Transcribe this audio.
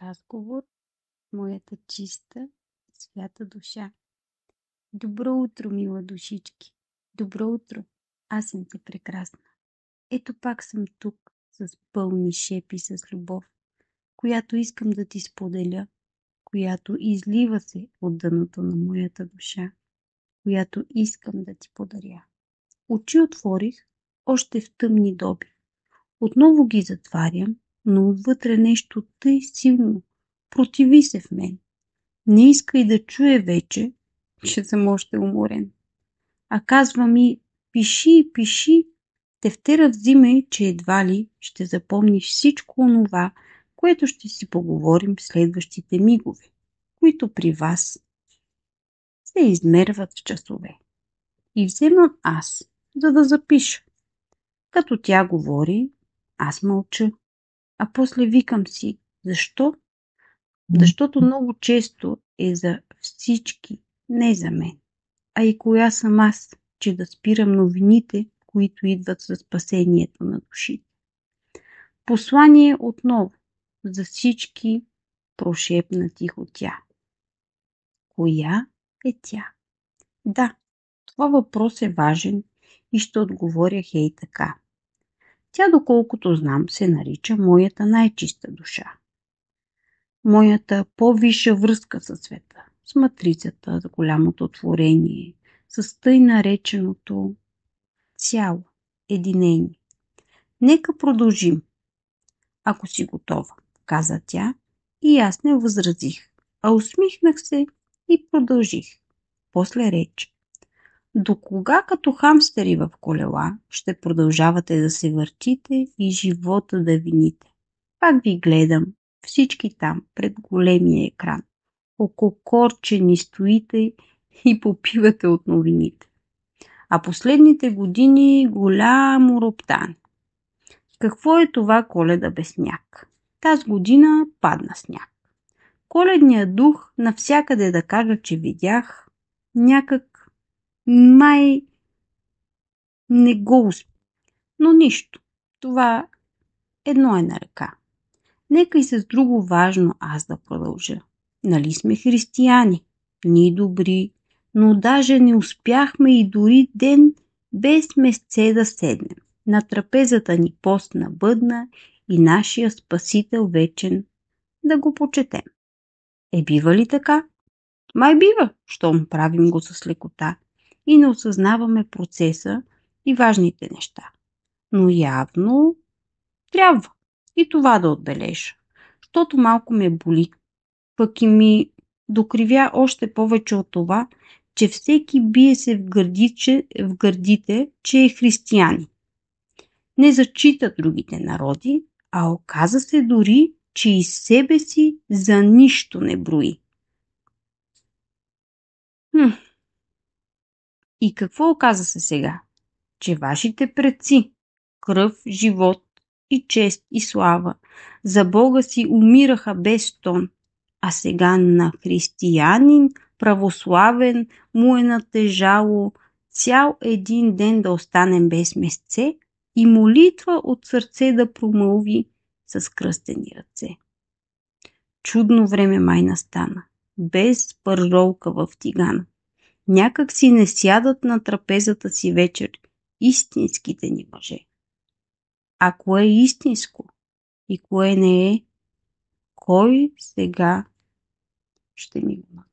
Разговор с моята чиста и свята душа. Добро утро, мила душички! Добро утро! Аз съм ти прекрасна. Ето пак съм тук с пълни шепи с любов, която искам да ти споделя, която излива се от дъното на моята душа, която искам да ти подаря. Очи отворих още в тъмни доби. Отново ги затварям, но отвътре нещо тъй силно противи се в мен. Не иска и да чуе вече, че съм още уморен. А казва ми: пиши, пиши, тефтера взимай, че едва ли ще запомниш всичко онова, което ще си поговорим в следващите мигове, които при вас се измерват в часове. И вземам аз, за да запиша. Като тя говори, аз мълча, а после викам си: защо? Защото много често е за всички, не за мен. А и коя съм аз, че да спирам новините, които идват за спасението на душите. Послание отново за всички, прошепна тихо тя. Коя е тя? Да, това въпрос е важен и ще отговоря хей така. Тя, доколкото знам, се нарича моята най-чиста душа. Моята по-висша връзка със света, с матрицата, с голямото творение, с тъй нареченото цяло, единение. Нека продължим, ако си готова, каза тя, и аз не възразих, а усмихнах се и продължих. После рече: до кога като хамстери в колела ще продължавате да се въртите и живота да вините? Пак ви гледам, всички там, пред големия екран. Ококорчени стоите и попивате от новините. А последните години голямо роптане. Какво е това Коледа без сняг? Тази година падна сняг. Коледният дух навсякъде да кажа, че видях, някак май не го успя. Но нищо, това едно е на ръка. Нека и с друго важно аз да продължа. Нали сме християни, ние добри, но даже не успяхме и дори ден без месце да седнем. На трапезата ни постна бъдна и нашия Спасител вечен да го почетем. Бива ли така? Май бива, щом правим го с лекота и не осъзнаваме процеса и важните неща. Но явно трябва и това да отбележа, защото малко ме боли. Пък и ми докривя още повече от това, че всеки бие се в гърдите, че е християнин. Не зачита другите народи, а оказа се дори, че и себе си за нищо не брои. И какво оказа се сега? Че вашите предци, кръв, живот и чест и слава, за Бога си умираха без тон, а сега на християнин православен му е натежало цял един ден да останем без месце и молитва от сърце да промълви с кръстени ръце. Чудно време май настана, без пържолка в тигана. Някак си не сядат на трапезата си вечер истинските ни мъже. А кое е истинско и кое не е, кой сега ще ми го